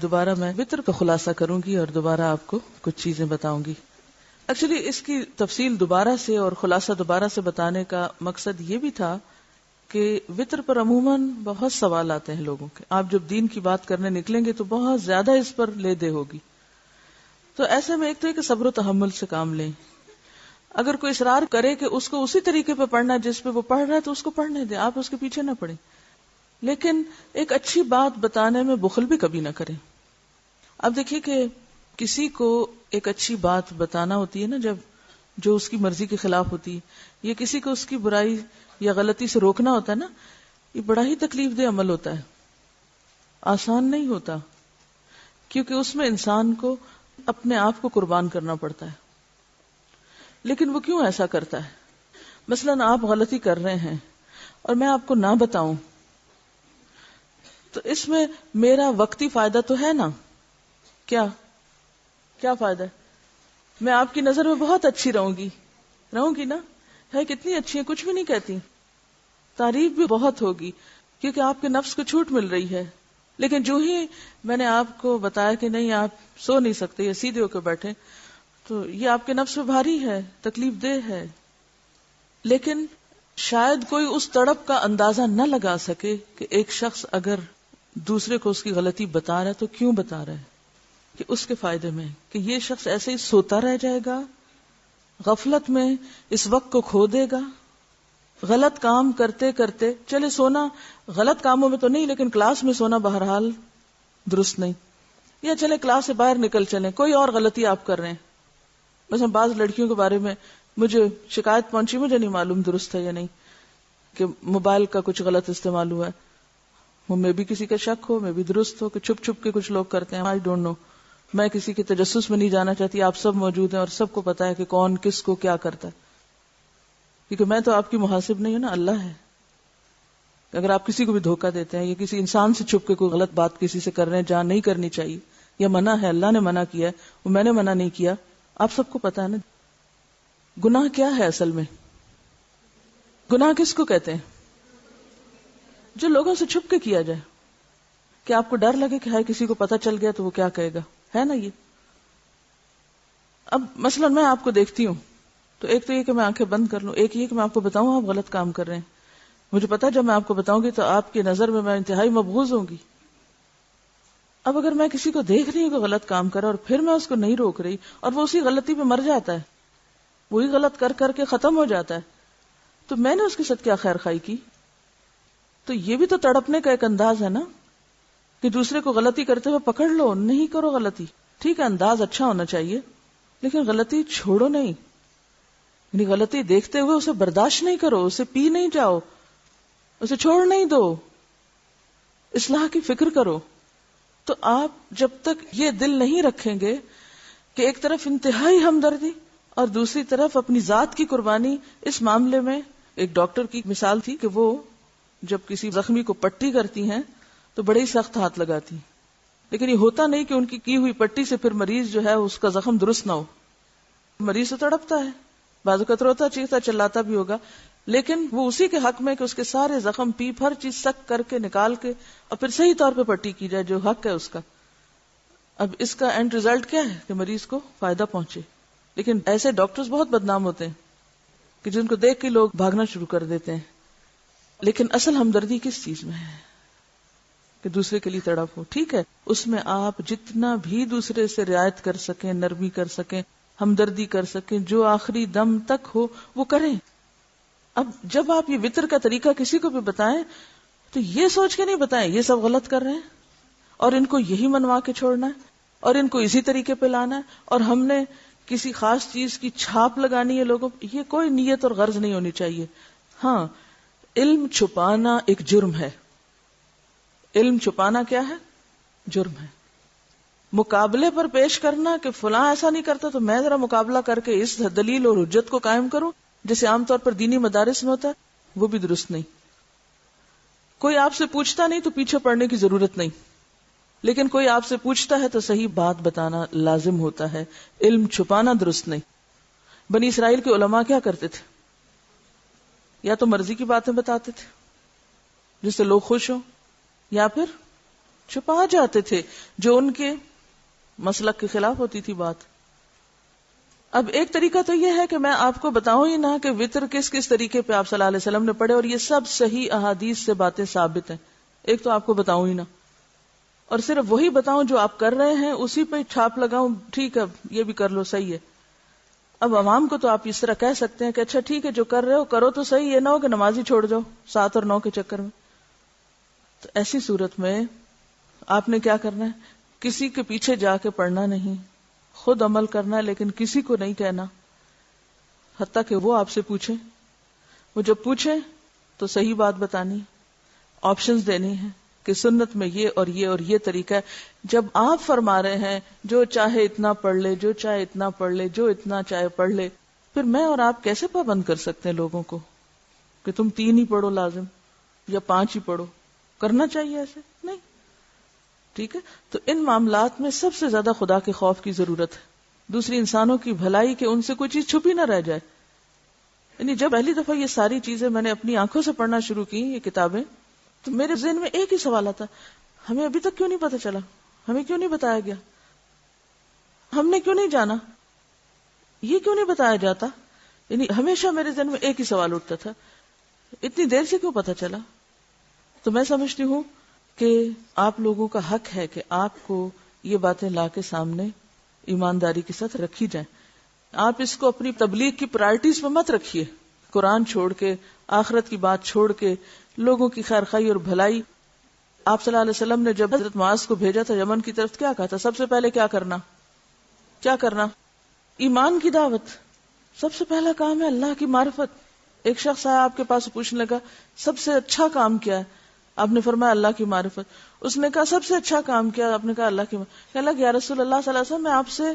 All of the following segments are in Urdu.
دوبارہ میں وتر کا خلاصہ کروں گی اور دوبارہ آپ کو کچھ چیزیں بتاؤں گی. ایکچولی اس کی تفصیل دوبارہ سے اور خلاصہ دوبارہ سے بتانے کا مقصد یہ بھی تھا کہ وتر پر عموماً بہت سوال آتے ہیں لوگوں کے. آپ جب دین کی بات کرنے نکلیں گے تو بہت زیادہ اس پر لے دے ہوگی. تو ایسے میں ایک تو کہ صبر و تحمل سے کام لیں. اگر کوئی اصرار کرے کہ اس کو اسی طریقے پہ پڑھنا ہے جس پہ وہ پڑھ رہا ہے تو اس کو پڑھنے دیں, آپ اس کے پیچھے نہ پڑیں. لیکن ایک اچھی بات بتانے میں بخل بھی کبھی نہ کریں. اب دیکھیے کہ کسی کو ایک اچھی بات بتانا ہوتی ہے نا, جب جو اس کی مرضی کے خلاف ہوتی ہے, یا کسی کو اس کی برائی یا غلطی سے روکنا ہوتا ہے نا, یہ بڑا ہی تکلیف دہ عمل ہوتا ہے, آسان نہیں ہوتا, کیونکہ اس میں انسان کو اپنے آپ کو قربان کرنا پڑتا ہے. لیکن وہ کیوں ایسا کرتا ہے؟ مثلاً آپ غلطی کر رہے ہیں اور میں آپ کو نہ بتاؤں تو اس میں میرا وقتی فائدہ تو ہے نا. کیا فائدہ ہے؟ میں آپ کی نظر میں بہت اچھی رہوں گی نا, ہے کتنی اچھی ہے, کچھ بھی نہیں کہتی, تعریف بھی بہت ہوگی کیونکہ آپ کے نفس کو چھوٹ مل رہی ہے. لیکن جو ہی میں نے آپ کو بتایا کہ نہیں آپ سو نہیں سکتے یا سیدھے ہو کے بیٹھے, تو یہ آپ کے نفس پہ بھاری ہے, تکلیف دہ ہے. لیکن شاید کوئی اس تڑپ کا اندازہ نہ لگا سکے کہ ایک شخص اگر دوسرے کو اس کی غلطی بتا رہا ہے تو کیوں بتا رہا ہے, کہ اس کے فائدے میں, کہ یہ شخص ایسے ہی سوتا رہ جائے گا, غفلت میں اس وقت کو کھو دے گا, غلط کام کرتے کرتے, چلے سونا غلط کاموں میں تو نہیں لیکن کلاس میں سونا بہرحال درست نہیں, یا چلے کلاس سے باہر نکل چلیں, کوئی اور غلطی آپ کر رہے ہیں. مثلا بعض لڑکیوں کے بارے میں مجھے شکایت پہنچی, مجھے نہیں معلوم درست ہے یا نہیں, کہ موبائل کا کچھ غلط استعمال ہوا ہے. وہ میں بھی کسی کا شک ہو, میں بھی درست ہو, کہ چھپ چھپ کے کچھ لوگ کرتے ہیں, آئی ڈونٹ نو. میں کسی کے تجسس میں نہیں جانا چاہتی, آپ سب موجود ہیں اور سب کو پتا ہے کہ کون کس کو کیا کرتا ہے, کیونکہ میں تو آپ کی محاسب نہیں ہوں نا, اللہ ہے. اگر آپ کسی کو بھی دھوکہ دیتے ہیں یا کسی انسان سے چھپ کے کوئی غلط بات کسی سے کر رہے ہیں جہاں نہیں کرنی چاہیے, یا منع ہے, اللہ نے منع کیا ہے, وہ میں نے منع نہیں کیا, آپ سب کو پتا ہے نا. گناہ کیا ہے اصل میں؟ گناہ کس کو کہتے ہیں؟ جو لوگوں سے چھپ کے کیا جائے, کہ آپ کو ڈر لگے کہ ہائے کسی کو پتا چل گیا تو وہ کیا کہے گا, ہے نا یہ. اب مثلا میں آپ کو دیکھتی ہوں تو ایک تو یہ کہ میں آنکھیں بند کر لوں, ایک یہ کہ میں آپ کو بتاؤں آپ غلط کام کر رہے ہیں. مجھے پتا جب میں آپ کو بتاؤں گی تو آپ کی نظر میں انتہائی مبغوض ہوں گی. اب اگر میں کسی کو دیکھ رہی ہوں کہ غلط کام کرا اور پھر میں اس کو نہیں روک رہی اور وہ اسی غلطی پہ مر جاتا ہے, وہی غلط کر کر کے ختم ہو جاتا ہے, تو میں نے اس کے ساتھ کیا خیر خائی کی؟ تو یہ بھی تو تڑپنے کا ایک انداز ہے نا, کہ دوسرے کو غلطی کرتے ہوئے پکڑ لو, نہیں کرو غلطی. ٹھیک ہے انداز اچھا ہونا چاہیے, لیکن غلطی چھوڑو نہیں. یعنی غلطی دیکھتے ہوئے اسے برداشت نہیں کرو, اسے پی نہیں جاؤ, اسے چھوڑ نہیں دو, اصلاح کی فکر کرو. تو آپ جب تک یہ دل نہیں رکھیں گے کہ ایک طرف انتہائی ہمدردی اور دوسری طرف اپنی ذات کی قربانی, اس معاملے میں ایک ڈاکٹر کی مثال تھی کہ وہ جب کسی زخمی کو پٹی کرتی ہیں تو بڑے ہی سخت ہاتھ لگاتی ہیں, لیکن یہ ہوتا نہیں کہ ان کی ہوئی پٹی سے پھر مریض جو ہے اس کا زخم درست نہ ہو. مریض تو تڑپتا ہے, بعض اوقات روتا چیختا چلاتا بھی ہوگا, لیکن وہ اسی کے حق میں کہ اس کے سارے زخم پیپ ہر چیز سک کر کے نکال کے اور پھر صحیح طور پہ پٹی کی جائے جو حق ہے اس کا. اب اس کا اینڈ ریزلٹ کیا ہے کہ مریض کو فائدہ پہنچے. لیکن ایسے ڈاکٹرز بہت بدنام ہوتے ہیں کہ جن کو دیکھ کے لوگ بھاگنا شروع کر دیتے ہیں. لیکن اصل ہمدردی کس چیز میں ہے؟ کہ دوسرے کے لیے تڑپ ہو. ٹھیک ہے اس میں آپ جتنا بھی دوسرے سے رعایت کر سکیں, نرمی کر سکیں, ہمدردی کر سکیں, جو آخری دم تک ہو وہ کریں. اب جب آپ یہ وطر کا طریقہ کسی کو بھی بتائیں تو یہ سوچ کے نہیں بتائیں یہ سب غلط کر رہے ہیں اور ان کو یہی منوا کے چھوڑنا ہے اور ان کو اسی طریقے پہ لانا ہے اور ہم نے کسی خاص چیز کی چھاپ لگانی ہے لوگوں. یہ کوئی نیت اور غرض نہیں ہونی چاہیے. ہاں علم چھپانا ایک جرم ہے. علم چھپانا کیا ہے؟ جرم ہے. مقابلے پر پیش کرنا کہ فلاں ایسا نہیں کرتا تو میں ذرا مقابلہ کر کے اس دلیل اور حجت کو قائم کروں, جیسے عام طور پر دینی مدارس میں ہوتا ہے, وہ بھی درست نہیں. کوئی آپ سے پوچھتا نہیں تو پیچھے پڑنے کی ضرورت نہیں, لیکن کوئی آپ سے پوچھتا ہے تو صحیح بات بتانا لازم ہوتا ہے. علم چھپانا درست نہیں. بنی اسرائیل کے علماء کیا کرتے تھے؟ یا تو مرضی کی باتیں بتاتے تھے جس سے لوگ خوش ہوں, یا پھر چھپا جاتے تھے جو ان کے مسلک کے خلاف ہوتی تھی بات. اب ایک طریقہ تو یہ ہے کہ میں آپ کو بتاؤں ہی نہ کہ وطر کس کس طریقے پہ آپ صلی اللہ علیہ وسلم نے پڑھے، اور یہ سب صحیح احادیث سے باتیں ثابت ہیں. ایک تو آپ کو بتاؤں ہی نہ، اور صرف وہی بتاؤں جو آپ کر رہے ہیں، اسی پہ چھاپ لگاؤں، ٹھیک ہے یہ بھی کر لو، صحیح ہے. اب عوام کو تو آپ اس طرح کہہ سکتے ہیں کہ اچھا ٹھیک ہے جو کر رہے ہو کرو تو صحیح، یہ نہ ہو کہ نماز ہی چھوڑ جاؤ 7 اور 9 کے چکر میں. تو ایسی صورت میں آپ نے کیا کرنا ہے؟ کسی کے پیچھے جا کے پڑھنا نہیں، خود عمل کرنا ہے، لیکن کسی کو نہیں کہنا، حتیٰ کہ وہ آپ سے پوچھیں. وہ جب پوچھیں تو صحیح بات بتانی، آپشنز دینی ہیں کہ سنت میں یہ اور یہ اور یہ طریقہ ہے. جب آپ فرما رہے ہیں جو چاہے اتنا پڑھ لے، جو چاہے اتنا پڑھ لے، جو اتنا چاہے پڑھ لے، پھر میں اور آپ کیسے پابند کر سکتے ہیں لوگوں کو کہ تم 3 ہی پڑھو لازم یا 5 ہی پڑھو؟ کرنا چاہیے ایسے نہیں. ٹھیک ہے، تو ان معاملات میں سب سے زیادہ خدا کے خوف کی ضرورت ہے. دوسری انسانوں کی بھلائی کہ ان سے کوئی چیز چھپی نہ رہ جائے. یعنی جب پہلی دفعہ یہ ساری چیزیں میں نے اپنی آنکھوں سے پڑھنا شروع کی، یہ کتابیں، تو میرے ذہن میں ایک ہی سوال آتا، ہمیں ابھی تک کیوں نہیں پتا چلا؟ ہمیں کیوں نہیں بتایا گیا؟ ہم نے کیوں نہیں جانا؟ یہ کیوں نہیں بتایا جاتا؟ یعنی ہمیشہ میرے ذہن میں ایک ہی سوال اٹھتا تھا، اتنی دیر سے کیوں پتا چلا؟ تو میں سمجھتی ہوں کہ آپ لوگوں کا حق ہے کہ آپ کو یہ باتیں لا کے سامنے ایمانداری کے ساتھ رکھی جائیں. آپ اس کو اپنی تبلیغ کی پرائرٹیز پہ مت رکھیے، قرآن چھوڑ کے، آخرت کی بات چھوڑ کے، لوگوں کی خیر خواہی اور بھلائی. آپ صلی اللہ علیہ وسلم نے جب حضرت معاذ کو بھیجا تھا یمن کی طرف، کیا کہا تھا؟ سب سے پہلے کیا کرنا؟ ایمان کی دعوت. سب سے پہلا کام ہے اللہ کی معرفت. ایک شخص آیا آپ کے پاس پوچھنے لگا سب سے اچھا کام کیا ہے؟ آپ نے فرمایا اللہ کی معرفت. اس نے کہا سب سے اچھا کام کیا؟ آپ نے کہا اللہ کی معرفت. کہنے لگا یا رسول اللہ صلی اللہ علیہ وسلم میں آپ سے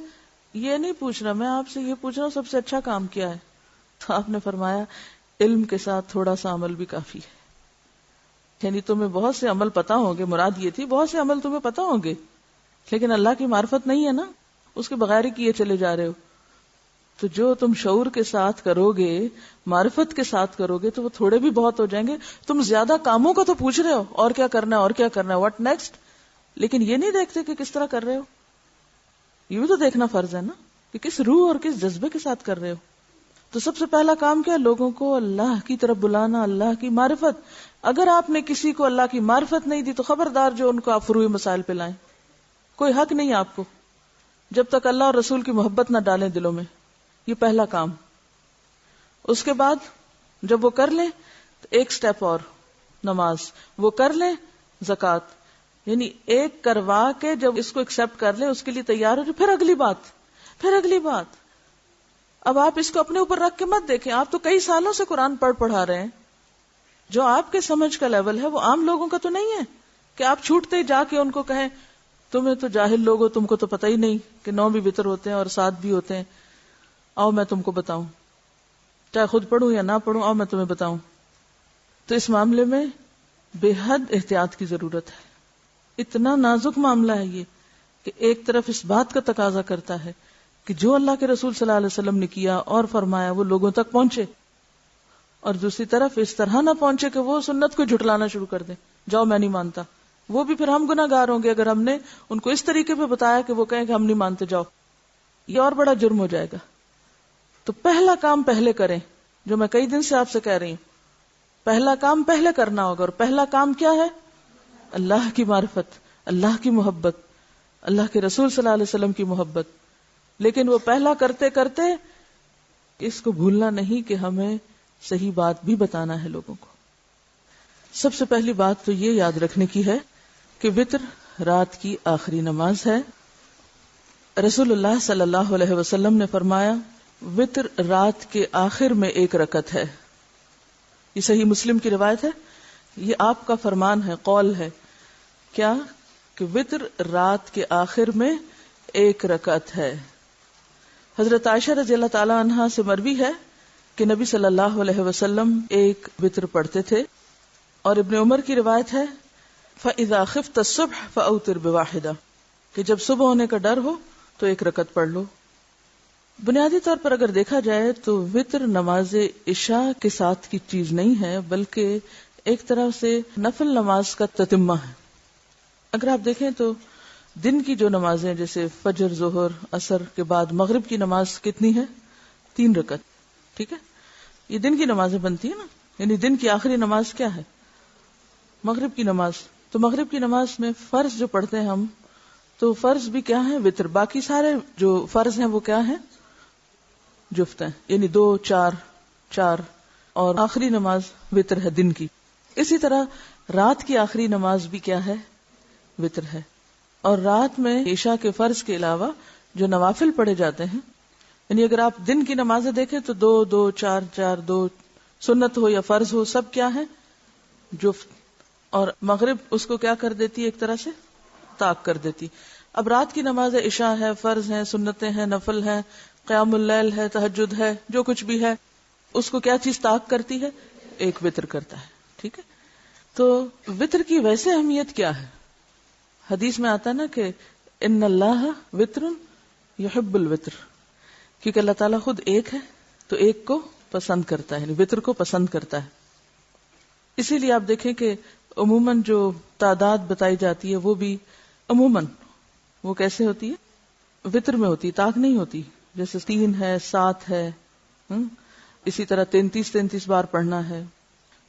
یہ نہیں پوچھ رہا، میں آپ سے یہ پوچھ رہا ہوں سب سے اچھا کام کیا ہے؟ تو آپ نے فرمایا علم کے ساتھ تھوڑا سا عمل بھی کافی ہے. یعنی تمہیں بہت سے عمل پتا ہوں گے، مراد یہ تھی بہت سے عمل تمہیں پتا ہوں گے، لیکن اللہ کی معرفت نہیں ہے نا، اس کے بغیر ہی کیے چلے جا رہے ہو. تو جو تم شعور کے ساتھ کرو گے، معرفت کے ساتھ کرو گے، تو وہ تھوڑے بھی بہت ہو جائیں گے. تم زیادہ کاموں کا تو پوچھ رہے ہو، اور کیا کرنا ہے، اور کیا کرنا ہے، واٹ نیکسٹ، لیکن یہ نہیں دیکھتے کہ کس طرح کر رہے ہو. یہ بھی تو دیکھنا فرض ہے نا کہ کس روح اور کس جذبے کے ساتھ کر رہے ہو. تو سب سے پہلا کام کیا؟ لوگوں کو اللہ کی طرف بلانا، اللہ کی معرفت. اگر آپ نے کسی کو اللہ کی معرفت نہیں دی تو خبردار جو ان کو آپ فروعی مسائل پہ لائیں. کوئی حق نہیں آپ کو جب تک اللہ اور رسول کی محبت نہ ڈالیں دلوں میں. یہ پہلا کام. اس کے بعد جب وہ کر لیں تو ایک سٹیپ اور، نماز. وہ کر لیں، زکوٰۃ. یعنی ایک کروا کے جب اس کو ایکسپٹ کر لیں، اس کے لیے تیار ہو جائے، پھر اگلی بات. اب آپ اس کو اپنے اوپر رکھ کے مت دیکھیں. آپ تو کئی سالوں سے قرآن پڑھا رہے ہیں. جو آپ کے سمجھ کا لیول ہے وہ عام لوگوں کا تو نہیں ہے کہ آپ چھوٹتے ہی جا کے ان کو کہیں تمہیں تو جاہل لوگ ہو، تم کو تو پتہ ہی نہیں کہ 9 بھی وتر ہوتے ہیں اور 7 بھی ہوتے ہیں، آؤ میں تم کو بتاؤں، چاہے خود پڑھوں یا نہ پڑھوں، آؤ میں تمہیں بتاؤں. تو اس معاملے میں بے حد احتیاط کی ضرورت ہے. اتنا نازک معاملہ ہے یہ کہ ایک طرف اس بات کا تقاضا کرتا ہے کہ جو اللہ کے رسول صلی اللہ علیہ وسلم نے کیا اور فرمایا وہ لوگوں تک پہنچے، اور دوسری طرف اس طرح نہ پہنچے کہ وہ سنت کو جھٹلانا شروع کر دیں، جاؤ میں نہیں مانتا. وہ بھی پھر ہم گناہ گار ہوں گے اگر ہم نے ان کو اس طریقے پہ بتایا کہ وہ کہیں کہ ہم نہیں مانتے، جاؤ. یہ اور بڑا جرم ہو جائے گا. تو پہلا کام پہلے کریں، جو میں کئی دن سے آپ سے کہہ رہی ہوں. پہلا کام پہلے کرنا ہوگا، اور پہلا کام کیا ہے؟ اللہ کی معرفت، اللہ کی محبت، اللہ کے رسول صلی اللہ علیہ وسلم کی محبت. لیکن وہ پہلا کرتے کرتے اس کو بھولنا نہیں کہ ہمیں صحیح بات بھی بتانا ہے لوگوں کو. سب سے پہلی بات تو یہ یاد رکھنے کی ہے کہ وتر رات کی آخری نماز ہے. رسول اللہ صلی اللہ علیہ وسلم نے فرمایا وتر رات کے آخر میں 1 رکعت ہے. یہ صحیح مسلم کی روایت ہے. یہ آپ کا فرمان ہے، قول ہے. کیا؟ کہ وتر رات کے آخر میں 1 رکعت ہے. حضرت عائشہ رضی اللہ تعالی عنہا سے مروی ہے کہ نبی صلی اللہ علیہ وسلم 1 وتر پڑھتے تھے. اور ابن عمر کی روایت ہے فَإِذَا خِفْتَ الصُّبْحَ فَأَوْتِرْ بِوَاحِدَةٍ، کہ جب صبح ہونے کا ڈر ہو تو 1 رکعت پڑھ لو. بنیادی طور پر اگر دیکھا جائے تو وتر نماز عشاء کے ساتھ کی چیز نہیں ہے، بلکہ ایک طرح سے نفل نماز کا تتمہ ہے. اگر آپ دیکھیں تو دن کی جو نمازیں جیسے فجر، ظہر، عصر کے بعد مغرب کی نماز کتنی ہے؟ 3 رکعت. ٹھیک ہے، یہ دن کی نمازیں بنتی ہیں نا، یعنی دن کی آخری نماز کیا ہے؟ مغرب کی نماز. تو مغرب کی نماز میں فرض جو پڑھتے ہیں ہم، تو فرض بھی کیا ہے؟ وتر. باقی سارے جو فرض ہیں وہ کیا ہیں؟ جفت ہیں، یعنی 2 4 4، اور آخری نماز وتر ہے دن کی. اسی طرح رات کی آخری نماز بھی کیا ہے؟ وتر ہے. اور رات میں عشاء کے فرض کے علاوہ جو نوافل پڑھے جاتے ہیں، یعنی اگر آپ دن کی نمازیں دیکھیں تو 2 2 4 4، 2 سنت ہو یا فرض ہو سب کیا ہے؟ جفت. اور مغرب اس کو کیا کر دیتی ہے؟ ایک طرح سے طاق کر دیتی. اب رات کی نماز عشاء ہے، فرض ہیں، سنتیں ہیں، نفل ہیں، قیام اللیل ہے، تہجد ہے، جو کچھ بھی ہے، اس کو کیا چیز طاق کرتی ہے؟ ایک وتر کرتا ہے. ٹھیک ہے، تو وتر کی ویسے اہمیت کیا ہے؟ حدیث میں آتا ہے نا کہ ان اللہ وتر یحب الوتر، کیونکہ اللہ تعالیٰ خود ایک ہے تو ایک کو پسند کرتا ہے، یعنی وتر کو پسند کرتا ہے. اسی لیے آپ دیکھیں کہ عموماً جو تعداد بتائی جاتی ہے وہ بھی عموماً وہ کیسے ہوتی ہے؟ وتر میں ہوتی، طاق نہیں ہوتی. جیسے 3 ہے، 7 ہے، اسی طرح 33 بار پڑھنا ہے.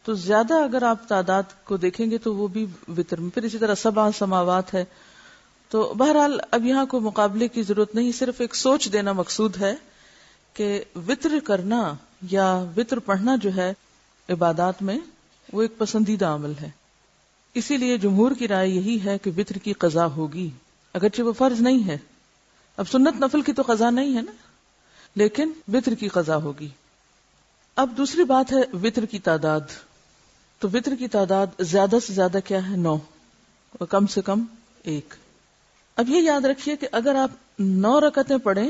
تو زیادہ اگر آپ تعداد کو دیکھیں گے تو وہ بھی وتر میں. پھر اسی طرح 7 سماوات ہے. تو بہرحال اب یہاں کو مقابلے کی ضرورت نہیں، صرف ایک سوچ دینا مقصود ہے کہ وتر کرنا یا وتر پڑھنا جو ہے عبادات میں وہ ایک پسندیدہ عمل ہے. اسی لیے جمہور کی رائے یہی ہے کہ وتر کی قضا ہوگی، اگرچہ وہ فرض نہیں ہے. اب سنت نفل کی تو قضا نہیں ہے نا، لیکن وتر کی قضا ہوگی. اب دوسری بات ہے وتر کی تعداد. تو وتر کی تعداد زیادہ سے زیادہ کیا ہے؟ 9، اور کم سے کم 1. اب یہ یاد رکھیے کہ اگر آپ 9 رکعتیں پڑھیں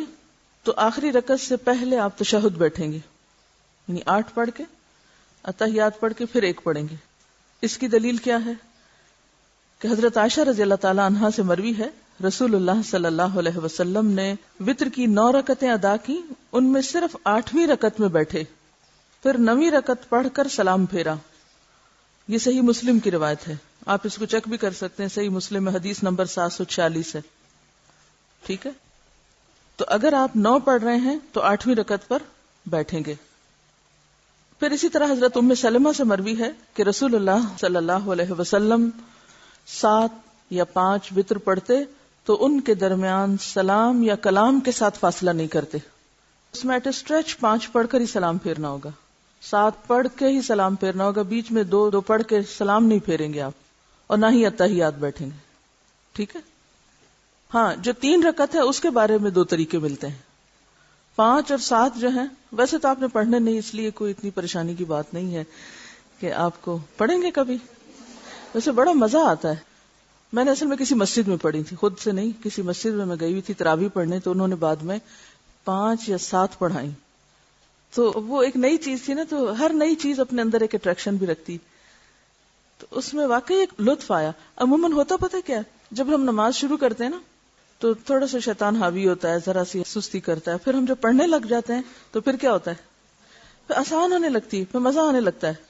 تو آخری رکعت سے پہلے آپ تشہد بیٹھیں گے، یعنی 8 پڑھ کے اتحیات پڑھ کے پھر 1 پڑھیں گے. اس کی دلیل کیا ہے؟ کہ حضرت عائشہ رضی اللہ تعالی عنہا سے مروی ہے رسول اللہ صلی اللہ علیہ وسلم نے وتر کی 9 رکعتیں ادا کی، ان میں صرف 8ویں رکعت میں بیٹھے، پھر 9ویں رکعت پڑھ کر سلام پھیرا. یہ صحیح مسلم کی روایت ہے، آپ اس کو چیک بھی کر سکتے ہیں، صحیح مسلم میں حدیث نمبر 746 ہے. ٹھیک ہے، تو اگر آپ 9 پڑھ رہے ہیں تو 8ویں رکعت پر بیٹھیں گے. پھر اسی طرح حضرت ام سلمہ سے مروی ہے کہ رسول اللہ صلی اللہ علیہ وسلم 7 یا 5 وتر پڑھتے تو ان کے درمیان سلام یا کلام کے ساتھ فاصلہ نہیں کرتے. اس میں ایٹ اسٹریچ 5 پڑھ کر ہی سلام پھیرنا ہوگا، 7 پڑھ کے ہی سلام پھیرنا ہوگا، بیچ میں 2 پڑھ کے سلام نہیں پھیریں گے آپ، اور نہ ہی اتحیات بیٹھیں گے. ٹھیک ہے، ہاں جو 3 رکعت ہے اس کے بارے میں 2 طریقے ملتے ہیں. 5 اور 7 جو ہیں ویسے تو آپ نے پڑھنے نہیں، اس لیے کوئی اتنی پریشانی کی بات نہیں ہے کہ آپ کو پڑھیں گے کبھی. ویسے بڑا مزہ آتا ہے. میں نے اصل میں کسی مسجد میں پڑھی تھی، خود سے نہیں، کسی مسجد میں گئی ہوئی تھی تراویح پڑھنے، تو انہوں نے بعد میں 5 یا 7 پڑھائی. تو وہ ایک نئی چیز تھی نا، تو ہر نئی چیز اپنے اندر ایک اٹریکشن بھی رکھتی، تو اس میں واقعی ایک لطف آیا. عموماً ہوتا پتہ کیا، جب ہم نماز شروع کرتے ہیں نا تو تھوڑا سا شیطان حاوی ہوتا ہے، ذرا سی سستی کرتا ہے، پھر ہم جب پڑھنے لگ جاتے ہیں تو پھر کیا ہوتا ہے، پھر آسان ہونے لگتی ہے، پھر مزہ آنے لگتا ہے.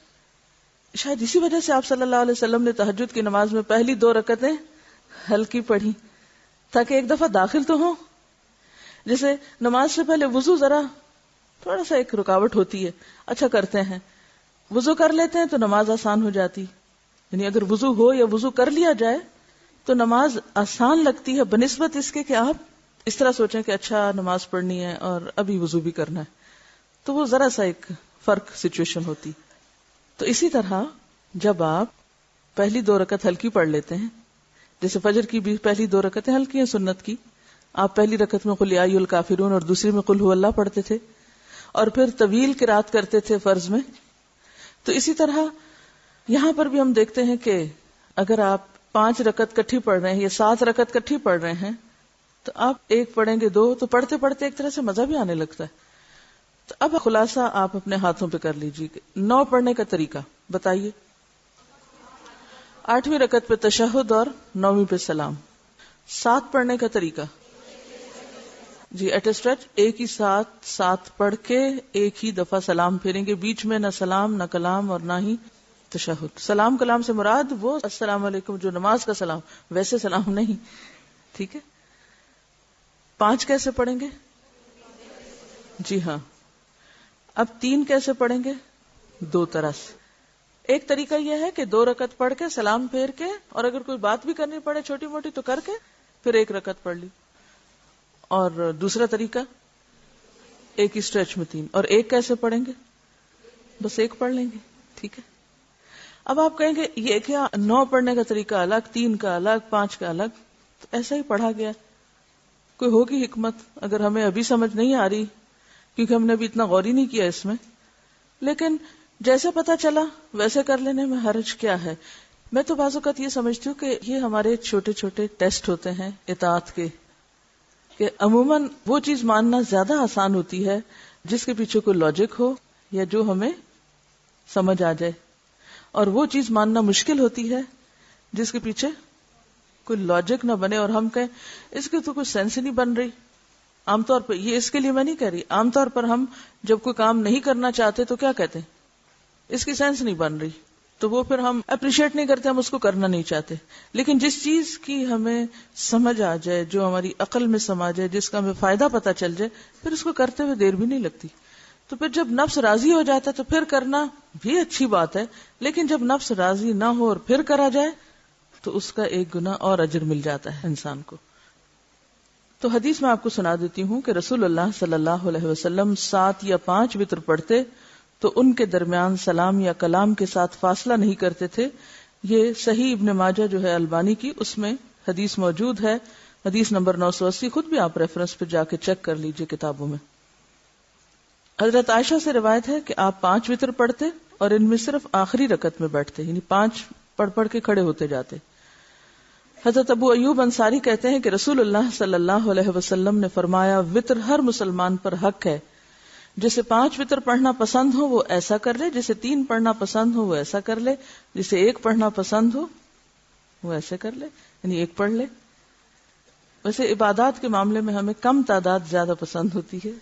شاید اسی وجہ سے آپ صلی اللہ علیہ وسلم نے تہجد کی نماز میں پہلی 2 رکعتیں ہلکی پڑھی، تاکہ ایک دفعہ داخل تو ہوں. جیسے نماز سے پہلے وضو ذرا تھوڑا سا ایک رکاوٹ ہوتی ہے، اچھا کرتے ہیں وضو کر لیتے ہیں تو نماز آسان ہو جاتی. یعنی اگر وضو ہو یا وضو کر لیا جائے تو نماز آسان لگتی ہے بنسبت اس کے کہ آپ اس طرح سوچیں کہ اچھا نماز پڑھنی ہے اور ابھی وضو بھی کرنا ہے، تو وہ ذرا سا ایک فرق سچویشن ہوتی. تو اسی طرح جب آپ پہلی 2 رکعت ہلکی پڑھ لیتے ہیں، جیسے فجر کی بھی پہلی 2 رکعتیں ہلکی ہیں سنت کی، آپ پہلی رکعت میں قل یا ایھا الکافرون اور دوسری میں قل ھو اللہ پڑھتے تھے، اور پھر طویل قرات کرتے تھے فرض میں. تو اسی طرح یہاں پر بھی ہم دیکھتے ہیں کہ اگر آپ 5 رکعت کٹھی پڑھ رہے ہیں یا 7 رکعت کٹھی پڑھ رہے ہیں تو آپ 1 پڑھیں گے 2، تو پڑھتے پڑھتے ایک طرح سے مزہ بھی آنے لگتا ہے. تو اب خلاصہ آپ اپنے ہاتھوں پہ کر لیجیے کہ 9 پڑھنے کا طریقہ بتائیے. 8ویں رکعت پہ تشہد اور 9ویں پہ سلام. 7 پڑھنے کا طریقہ جی ایٹ اسٹریچ ایک ہی ساتھ پڑھ کے ایک ہی دفعہ سلام پھیریں گے، بیچ میں نہ سلام نہ کلام اور نہ ہی تشہد. سلام کلام سے مراد وہ السلام علیکم جو نماز کا سلام، ویسے سلام نہیں. ٹھیک ہے. 5 کیسے پڑھیں گے؟ جی ہاں. اب 3 کیسے پڑھیں گے؟ 2 طرح سے. ایک طریقہ یہ ہے کہ 2 رکعت پڑھ کے سلام پھیر کے، اور اگر کوئی بات بھی کرنی پڑے چھوٹی موٹی تو کر کے پھر 1 رکعت پڑھ لی. اور دوسرا طریقہ ایک ہی اسٹریچ میں 3. اور ایک کیسے پڑھیں گے؟ بس 1 پڑھ لیں گے. ٹھیک ہے. اب آپ کہیں گے یہ کیا 9 پڑھنے کا طریقہ الگ، 3 کا الگ، 5 کا الگ؟ تو ایسا ہی پڑھا گیا. کوئی ہوگی حکمت، اگر ہمیں ابھی سمجھ نہیں آ رہی کیونکہ ہم نے ابھی اتنا غور ہی نہیں کیا اس میں، لیکن جیسے پتا چلا ویسے کر لینے میں حرج کیا ہے. میں تو بعض اوقات یہ سمجھتی ہوں کہ یہ ہمارے چھوٹے چھوٹے ٹیسٹ ہوتے ہیں اطاعت کے، کہ عموماً وہ چیز ماننا زیادہ آسان ہوتی ہے جس کے پیچھے کوئی لاجک ہو یا جو ہمیں سمجھ آ جائے، اور وہ چیز ماننا مشکل ہوتی ہے جس کے پیچھے کوئی لاجک نہ بنے اور ہم کہیں اس کی تو کوئی سینس ہی نہیں بن رہی. عام طور پر یہ اس کے لیے میں نہیں کہہ رہی، عام طور پر ہم جب کوئی کام نہیں کرنا چاہتے تو کیا کہتے ہیں؟ اس کی سینس نہیں بن رہی، تو وہ پھر ہم اپریشیٹ نہیں کرتے، ہم اس کو کرنا نہیں چاہتے. لیکن جس چیز کی ہمیں سمجھ آ جائے، جو ہماری عقل میں سما جائے، جس کا ہمیں فائدہ پتہ چل جائے، پھر اس کو کرتے ہوئے دیر بھی نہیں لگتی. تو پھر جب نفس راضی ہو جاتا ہے تو پھر کرنا بھی اچھی بات ہے، لیکن جب نفس راضی نہ ہو اور پھر کرا جائے تو اس کا 1 گنا اور اجر مل جاتا ہے انسان کو. تو حدیث میں آپ کو سنا دیتی ہوں کہ رسول اللہ صلی اللہ علیہ وسلم 7 یا 5 وتر پڑھتے تو ان کے درمیان سلام یا کلام کے ساتھ فاصلہ نہیں کرتے تھے. یہ صحیح ابن ماجہ جو ہے البانی کی، اس میں حدیث موجود ہے، حدیث نمبر 980. خود بھی آپ ریفرنس پہ جا کے چیک کر لیجئے کتابوں میں. حضرت عائشہ سے روایت ہے کہ آپ 5 وتر پڑھتے اور ان میں صرف آخری رکعت میں بیٹھتے، یعنی 5 پڑھ پڑھ کے کھڑے ہوتے جاتے. حضرت ابو ایوب انصاری کہتے ہیں کہ رسول اللہ صلی اللہ علیہ وسلم نے فرمایا وتر ہر مسلمان پر حق ہے، جسے 5 وتر پڑھنا پسند ہو وہ ایسا کر لے، جسے 3 پڑھنا پسند ہو وہ ایسا کر لے، جسے 1 پڑھنا پسند ہو وہ ایسے کر لے، یعنی 1 پڑھ لے. ویسے عبادات کے معاملے میں ہمیں کم تعداد زیادہ پسند ہوتی ہے،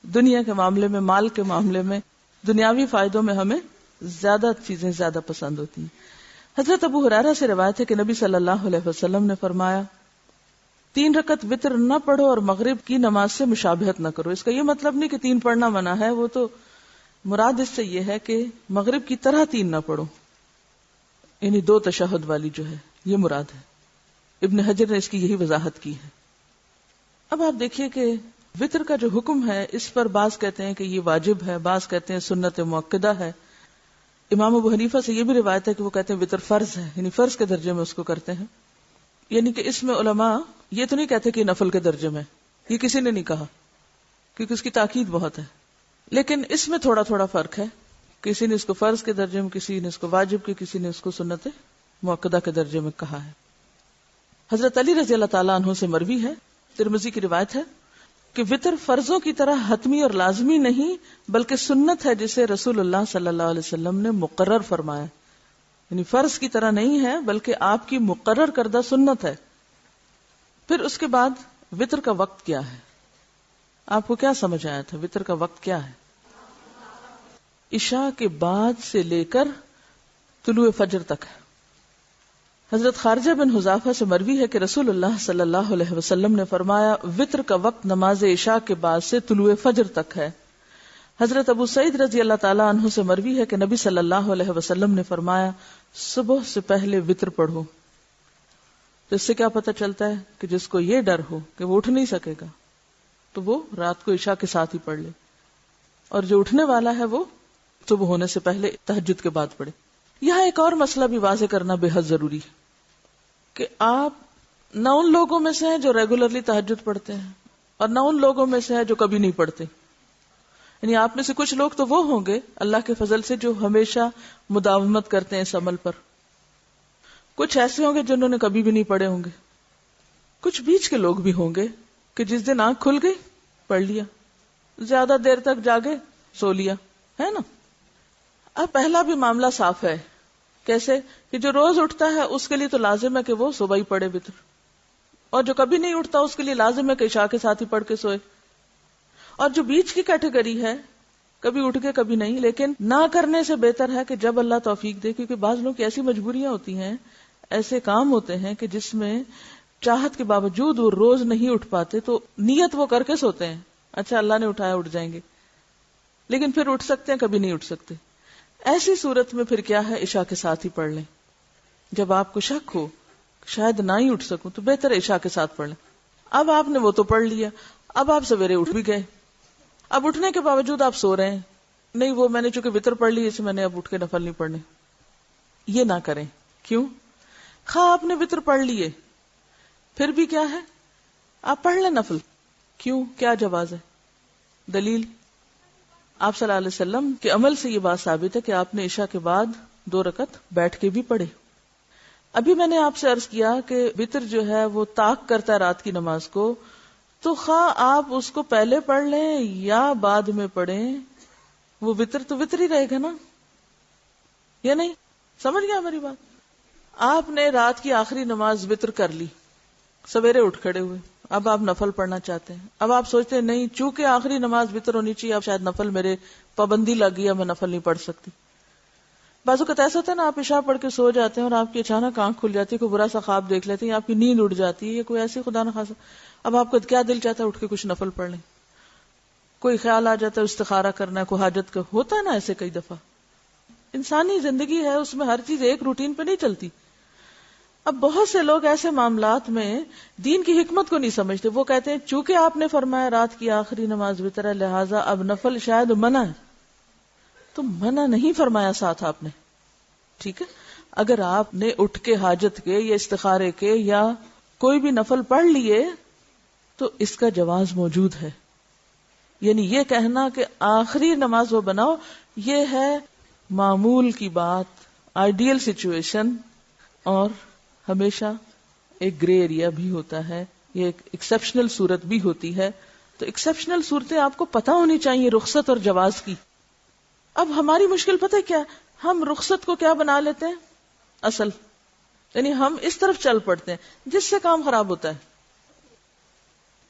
دنیا کے معاملے میں، مال کے معاملے میں، دنیاوی فائدوں میں ہمیں زیادہ چیزیں زیادہ پسند ہوتی ہیں. حضرت ابو ہریرہ سے روایت ہے کہ نبی صلی اللہ علیہ وسلم نے فرمایا 3 رکعت وتر نہ پڑھو اور مغرب کی نماز سے مشابہت نہ کرو. اس کا یہ مطلب نہیں کہ 3 پڑھنا منع ہے، وہ تو مراد اس سے یہ ہے کہ مغرب کی طرح 3 نہ پڑھو، یعنی 2 تشہد والی جو ہے یہ مراد ہے. ابن حجر نے اس کی یہی وضاحت کی ہے. اب آپ دیکھیے کہ وتر کا جو حکم ہے اس پر بعض کہتے ہیں کہ یہ واجب ہے، بعض کہتے ہیں سنت مؤکدہ ہے. امام ابو حنیفہ سے یہ بھی روایت ہے کہ وہ کہتے ہیں وتر فرض ہے، یعنی فرض کے درجے میں اس کو کرتے ہیں. یعنی کہ اس میں علماء یہ تو نہیں کہتے کہ نفل کے درجے میں، یہ کسی نے نہیں کہا کیونکہ اس کی تاکید بہت ہے، لیکن اس میں تھوڑا تھوڑا فرق ہے. کسی نے اس کو فرض کے درجے میں، کسی نے اس کو واجب کی، کسی نے اس کو سنت مؤکدہ کے درجے میں کہا ہے. حضرت علی رضی اللہ تعالیٰ عنہ سے مروی ہے، ترمذی کی روایت ہے کہ وتر فرضوں کی طرح حتمی اور لازمی نہیں بلکہ سنت ہے جسے رسول اللہ صلی اللہ علیہ وسلم نے مقرر فرمایا، یعنی فرض کی طرح نہیں ہے بلکہ آپ کی مقرر کردہ سنت ہے. پھر اس کے بعد وتر کا وقت کیا ہے؟ آپ کو کیا سمجھ آیا تھا وتر کا وقت کیا ہے؟ عشاء کے بعد سے لے کر طلوع فجر تک ہے. حضرت خارجہ بن حذافہ سے مروی ہے کہ رسول اللہ صلی اللہ علیہ وسلم نے فرمایا وتر کا وقت نماز عشاء کے بعد سے طلوع فجر تک ہے. حضرت ابو سعید رضی اللہ تعالیٰ عنہ سے مروی ہے کہ نبی صلی اللہ علیہ وسلم نے فرمایا صبح سے پہلے وتر پڑھو. تو اس سے کیا پتہ چلتا ہے کہ جس کو یہ ڈر ہو کہ وہ اٹھ نہیں سکے گا تو وہ رات کو عشاء کے ساتھ ہی پڑھ لے، اور جو اٹھنے والا ہے وہ صبح ہونے سے پہلے تہجد کے بعد پڑھے. یہاں ایک اور مسئلہ بھی واضح کرنا بے حد ضروری ہے کہ آپ نہ ان لوگوں میں سے ہیں جو ریگولرلی تہجد پڑھتے ہیں اور نہ ان لوگوں میں سے ہیں جو کبھی نہیں پڑھتے. یعنی آپ میں سے کچھ لوگ تو وہ ہوں گے اللہ کے فضل سے جو ہمیشہ مداومت کرتے ہیں اس عمل پر، کچھ ایسے ہوں گے جنہوں نے کبھی بھی نہیں پڑھے ہوں گے، کچھ بیچ کے لوگ بھی ہوں گے کہ جس دن آنکھ کھل گئی پڑھ لیا، زیادہ دیر تک جاگے سو لیا، ہے نا. اب پہلا بھی معاملہ صاف ہے، کیسے کہ جو روز اٹھتا ہے اس کے لیے تو لازم ہے کہ وہ صبح ہی پڑھے وتر، اور جو کبھی نہیں اٹھتا اس کے لیے لازم ہے کہ عشاء کے ساتھ ہی پڑھ کے سوئے. اور جو بیچ کی کیٹیگری ہے کبھی اٹھ کے کبھی نہیں، لیکن نہ کرنے سے بہتر ہے کہ جب اللہ توفیق دے، کیونکہ بعض لوگ کی ایسی مجبوریاں ہوتی ہیں، ایسے کام ہوتے ہیں کہ جس میں چاہت کے باوجود وہ روز نہیں اٹھ پاتے، تو نیت وہ کر کے سوتے ہیں، اچھا اللہ نے اٹھایا اٹھ جائیں گے، لیکن پھر اٹھ سکتے ہیں، کبھی نہیں اٹھ سکتے. ایسی صورت میں پھر کیا ہے، عشاء کے ساتھ ہی پڑھ لیں. جب آپ کو شک ہو شاید نہ ہی اٹھ سکوں تو بہتر ہے عشاء کے ساتھ پڑھ لیں. اب آپ نے وہ تو پڑھ لیا، اب آپ سویرے اٹھ بھی گئے، اب اٹھنے کے باوجود آپ سو رہے ہیں، نہیں وہ میں نے چونکہ وتر پڑھ لی اس میں نے اب اٹھ کے نفل نہیں پڑھنے. یہ نہ کریں. کیوں؟ خواہ آپ نے وتر پڑھ لیے پھر بھی کیا ہے، آپ پڑھ لیں نفل. کیوں؟ کیا جواز ہے؟ دلیل آپ صلی اللہ علیہ وسلم کے عمل سے یہ بات ثابت ہے کہ آپ نے عشاء کے بعد 2 رکعت بیٹھ کے بھی پڑھے. ابھی میں نے آپ سے عرض کیا کہ وتر جو ہے وہ طاق کرتا ہے رات کی نماز کو، تو خواہ آپ اس کو پہلے پڑھ لیں یا بعد میں پڑھیں، وہ وتر تو وتر ہی رہے گا نا، یا نہیں؟ سمجھ گیا میری بات؟ آپ نے رات کی آخری نماز وتر کر لی، سویرے اٹھ کھڑے ہوئے، اب آپ نفل پڑھنا چاہتے ہیں. اب آپ سوچتے ہیں نہیں چونکہ آخری نماز وتر ہونی چاہیے، اب شاید نفل میرے پابندی لگ گئی، میں نفل نہیں پڑھ سکتی. بعض اوقات ایسا ہوتا ہے نا، آپ عشاء پڑھ کے سو جاتے ہیں اور آپ کی اچانک آنکھ کھل جاتی ہے، کوئی برا سا خواب دیکھ لیتے ہیں، آپ کی نیند اڑ جاتی ہے، یا کوئی ایسی خدا نہ خاصا، اب آپ کو کیا دل چاہتا ہے اٹھ کے کچھ نفل پڑھ لیں. کوئی خیال آ جاتا ہے استخارہ کرنا ہے، کوئی حاجت کا ہوتا ہے نا، ایسے کئی دفعہ. انسانی زندگی ہے، اس میں ہر چیز ایک روٹین پہ نہیں چلتی. اب بہت سے لوگ ایسے معاملات میں دین کی حکمت کو نہیں سمجھتے. وہ کہتے ہیں چونکہ آپ نے فرمایا رات کی آخری نماز وتر ہے، لہٰذا اب نفل شاید منع ہے. تو منع نہیں فرمایا ساتھ آپ نے، ٹھیک ہے. اگر آپ نے اٹھ کے حاجت کے یا استخارے کے یا کوئی بھی نفل پڑھ لیے تو اس کا جواز موجود ہے. یعنی یہ کہنا کہ آخری نماز وہ بناؤ، یہ ہے معمول کی بات، آئیڈیل سچویشن، اور ہمیشہ ایک گرے ایریا بھی ہوتا ہے، یہ ایک ایکسیپشنل صورت بھی ہوتی ہے. تو ایکسیپشنل صورتیں آپ کو پتہ ہونی چاہیے رخصت اور جواز کی. اب ہماری مشکل پتہ ہے کیا، ہم رخصت کو کیا بنا لیتے ہیں اصل، یعنی ہم اس طرف چل پڑتے ہیں جس سے کام خراب ہوتا ہے.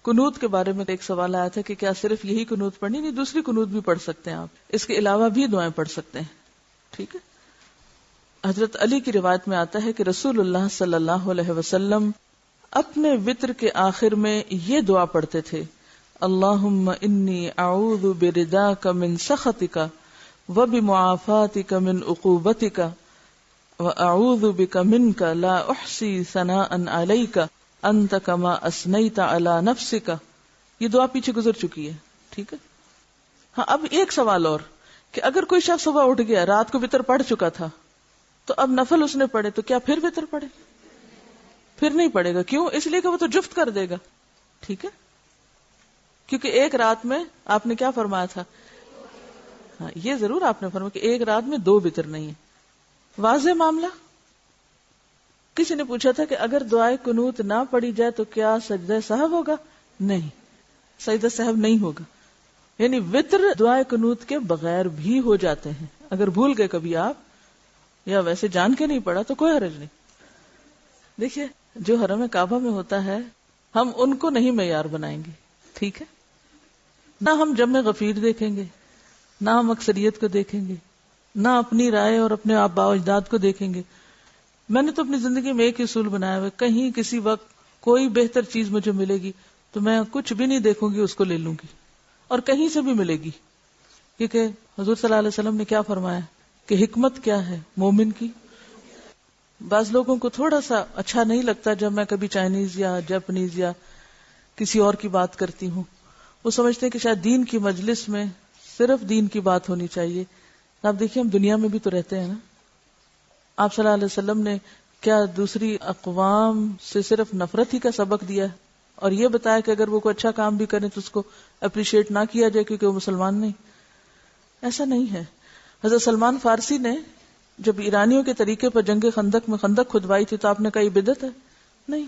قنوت کے بارے میں ایک سوال آیا تھا کہ کیا صرف یہی قنوت پڑھنی، نہیں دوسری قنوت بھی پڑھ سکتے ہیں آپ، اس کے علاوہ بھی دعائیں پڑھ سکتے ہیں، ٹھیک ہے. حضرت علی کی روایت میں آتا ہے کہ رسول اللہ صلی اللہ علیہ وسلم اپنے وتر کے آخر میں یہ دعا پڑھتے تھے، اللہم انی اعوذ برداک من سخطک وبمعافاتک من عقوبتک واعوذ بک منک لا احصی ثناء علیک انت کما اثنیت علی نفسک. یہ دعا پیچھے گزر چکی ہے، ٹھیک ہے. ہاں اب ایک سوال اور، کہ اگر کوئی شخص صبح اٹھ گیا رات کو وتر پڑھ چکا تھا تو اب نفل اس نے پڑھے تو کیا پھر وتر پڑھے؟ پھر نہیں پڑھے گا. کیوں؟ اس لیے کہ وہ تو جفت کر دے گا، ٹھیک ہے. کیونکہ ایک رات میں آپ نے کیا فرمایا تھا، ہاں یہ ضرور آپ نے فرمایا کہ ایک رات میں 2 وتر نہیں ہے. واضح معاملہ. کسی نے پوچھا تھا کہ اگر دعائے قنوت نہ پڑھی جائے تو کیا سجدہ سہو ہوگا؟ نہیں، سجدہ سہو نہیں ہوگا. یعنی وتر دعائے قنوت کے بغیر بھی ہو جاتے ہیں. اگر بھول گئے کبھی آپ یا ویسے جان کے نہیں پڑھا تو کوئی حرج نہیں. دیکھیے جو حرم کعبہ میں ہوتا ہے ہم ان کو نہیں معیار بنائیں گے، ٹھیک ہے. نہ ہم جمع غفیر دیکھیں گے، نہ ہم اکثریت کو دیکھیں گے، نہ اپنی رائے اور اپنے آباء و اجداد کو دیکھیں گے. میں نے تو اپنی زندگی میں ایک اصول بنایا ہوا ہے، کہیں کسی وقت کوئی بہتر چیز مجھے ملے گی تو میں کچھ بھی نہیں دیکھوں گی، اس کو لے لوں گی، اور کہیں سے بھی ملے گی. کیونکہ حضور صلی اللہ علیہ وسلم نے کیا فرمایا کہ حکمت کیا ہے مومن کی. بعض لوگوں کو تھوڑا سا اچھا نہیں لگتا جب میں کبھی چائنیز یا جاپنیز یا کسی اور کی بات کرتی ہوں، وہ سمجھتے ہیں کہ شاید دین کی مجلس میں صرف دین کی بات ہونی چاہیے. آپ دیکھیں ہم دنیا میں بھی تو رہتے ہیں نا. آپ صلی اللہ علیہ وسلم نے کیا دوسری اقوام سے صرف نفرت ہی کا سبق دیا ہے اور یہ بتایا کہ اگر وہ کوئی اچھا کام بھی کریں تو اس کو اپریشیٹ نہ کیا جائے کیونکہ وہ مسلمان نہیں؟ ایسا نہیں ہے. حضرت سلمان فارسی نے جب ایرانیوں کے طریقے پر جنگ خندق میں خندق کھدوائی تھی تو آپ نے کہا یہ بدعت ہے؟ نہیں.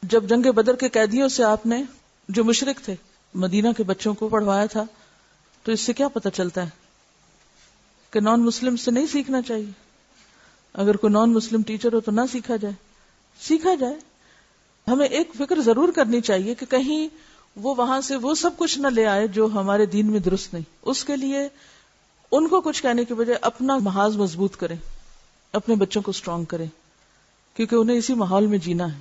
جب جنگ بدر کے قیدیوں سے آپ نے جو مشرک تھے مدینہ کے بچوں کو پڑھوایا تھا تو اس سے کیا پتہ چلتا ہے کہ نان مسلم سے نہیں سیکھنا چاہیے. اگر کوئی نان مسلم ٹیچر ہو تو نہ سیکھا جائے، سیکھا جائے. ہمیں ایک فکر ضرور کرنی چاہیے کہ کہیں وہ وہاں سے وہ سب کچھ نہ لے آئے جو ہمارے دین میں درست نہیں. اس کے لیے ان کو کچھ کہنے کے بجائے اپنا محاذ مضبوط کریں, اپنے بچوں کو اسٹرانگ کریں, کیونکہ انہیں اسی ماحول میں جینا ہے.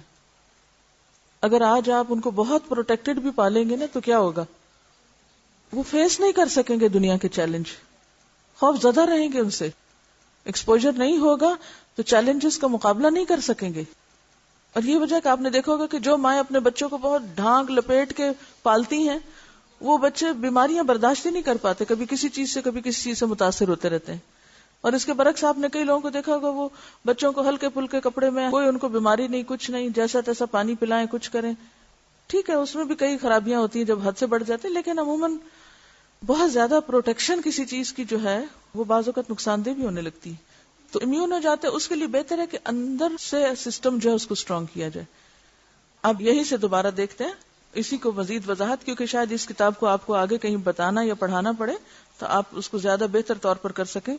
اگر آج آپ ان کو بہت پروٹیکٹڈ بھی پالیں گے نا تو کیا ہوگا, وہ فیس نہیں کر سکیں گے دنیا کے چیلنج, خوف زدہ رہیں گے ان سے, ایکسپوجر نہیں ہوگا تو چیلنجز کا مقابلہ نہیں کر سکیں گے. اور یہ وجہ کہ آپ نے دیکھا ہوگا کہ جو مائیں اپنے بچوں کو بہت ڈھانک لپیٹ کے پالتی ہیں وہ بچے بیماریاں برداشت ہی نہیں کر پاتے, کبھی کسی چیز سے کبھی کسی چیز سے متاثر ہوتے رہتے ہیں. اور اس کے برعکس آپ نے کئی لوگوں کو دیکھا ہوگا وہ بچوں کو ہلکے پھلکے کپڑے میں, کوئی ان کو بیماری نہیں, کچھ نہیں, جیسا تیسا پانی پلائیں, کچھ کریں. ٹھیک ہے اس میں بھی کئی خرابیاں ہوتی ہیں جب حد سے بڑھ جاتے ہیں, لیکن عموماً بہت زیادہ پروٹیکشن کسی چیز کی جو ہے وہ بعض اوقات نقصان دہ بھی ہونے لگتی ہے. تو امیون ہو جاتے ہیں, اس کے لیے بہتر ہے کہ اندر سے سسٹم جو ہے اس کو اسٹرانگ کیا جائے. اب یہی سے دوبارہ دیکھتے ہیں اسی کو مزید وضاحت, کیونکہ شاید اس کتاب کو آپ کو آگے کہیں بتانا یا پڑھانا پڑے تو آپ اس کو زیادہ بہتر طور پر کر سکیں.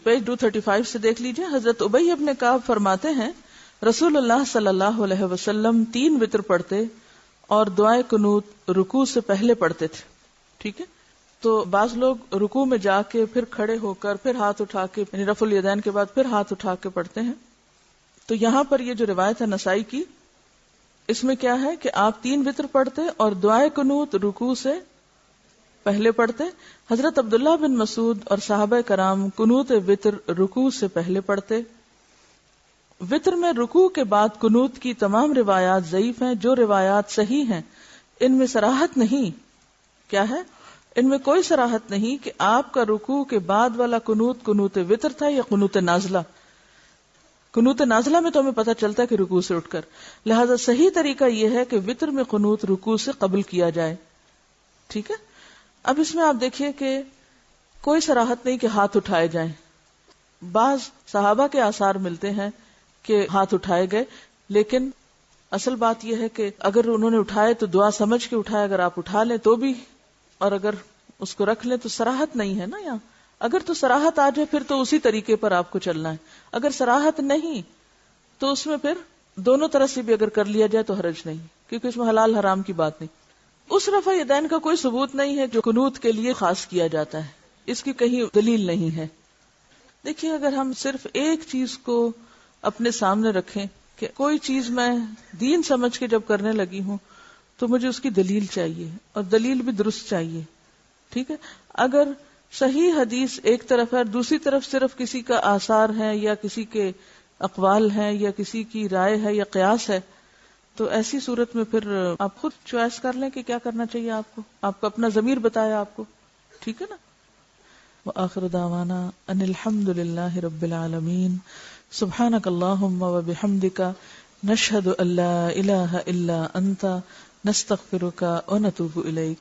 پیج 235 سے دیکھ لیجئے. حضرت ابی ابن کعب فرماتے ہیں رسول اللہ صلی اللہ علیہ وسلم 3 وتر پڑھتے اور دعائے قنوت رکوع سے پہلے پڑھتے تھے. ٹھیک ہے, تو بعض لوگ رکوع میں جا کے پھر کھڑے ہو کر پھر ہاتھ اٹھا کے, یعنی رفع الیدین کے بعد پھر ہاتھ اٹھا کے پڑھتے ہیں. تو یہاں پر یہ جو روایت ہے نسائی کی, اس میں کیا ہے کہ آپ 3 وتر پڑھتے اور دعائے قنوت رکوع سے پہلے پڑھتے. حضرت عبداللہ بن مسعود اور صحابہ کرام قنوت وتر رکوع سے پہلے پڑھتے. وتر میں رکوع کے بعد قنوت کی تمام روایات ضعیف ہیں. جو روایات صحیح ہیں ان میں صراحت نہیں, کیا ہے, ان میں کوئی صراحت نہیں کہ آپ کا رکوع کے بعد والا قنوت قنوت وتر تھا یا قنوت نازلہ. قنوت نازلہ میں تو ہمیں پتہ چلتا ہے کہ رکوع سے اٹھ کر, لہذا صحیح طریقہ یہ ہے کہ وتر میں قنوت رکوع سے قبل کیا جائے. ٹھیک ہے. اب اس میں آپ دیکھیے کہ کوئی صراحت نہیں کہ ہاتھ اٹھائے جائیں. بعض صحابہ کے آثار ملتے ہیں کہ ہاتھ اٹھائے گئے, لیکن اصل بات یہ ہے کہ اگر انہوں نے اٹھائے تو دعا سمجھ کے اٹھائے, اگر آپ اٹھا لیں تو بھی, اور اگر اس کو رکھ لیں تو صراحت نہیں ہے نا یہاں. اگر تو صراحت آ جائے پھر تو اسی طریقے پر آپ کو چلنا ہے, اگر صراحت نہیں تو اس میں پھر دونوں طرح سے بھی اگر کر لیا جائے تو حرج نہیں, کیونکہ اس میں حلال حرام کی بات نہیں. اس رفع یدین کا کوئی ثبوت نہیں ہے جو قنوت کے لیے خاص کیا جاتا ہے, اس کی کہیں دلیل نہیں ہے. دیکھیے اگر ہم صرف ایک چیز کو اپنے سامنے رکھیں کہ کوئی چیز میں دین سمجھ کے جب کرنے لگی ہوں تو مجھے اس کی دلیل چاہیے, اور دلیل بھی درست چاہیے. ٹھیک ہے. اگر صحیح حدیث ایک طرف ہے اور دوسری طرف صرف کسی کا آثار ہے یا کسی کے اقوال ہیں یا کسی کی رائے ہے یا قیاس ہے, تو ایسی صورت میں پھر آپ خود چوائس کر لیں کہ کیا کرنا چاہیے آپ کو, آپ کو اپنا ضمیر بتایا آپ کو. ٹھیک ہے نا. وآخر دعوانا ان الحمد للہ رب العالمین. سبحانک اللہم وبحمدک نشہد ان لا الہ الا انت نستغفرک ونتوب الیک.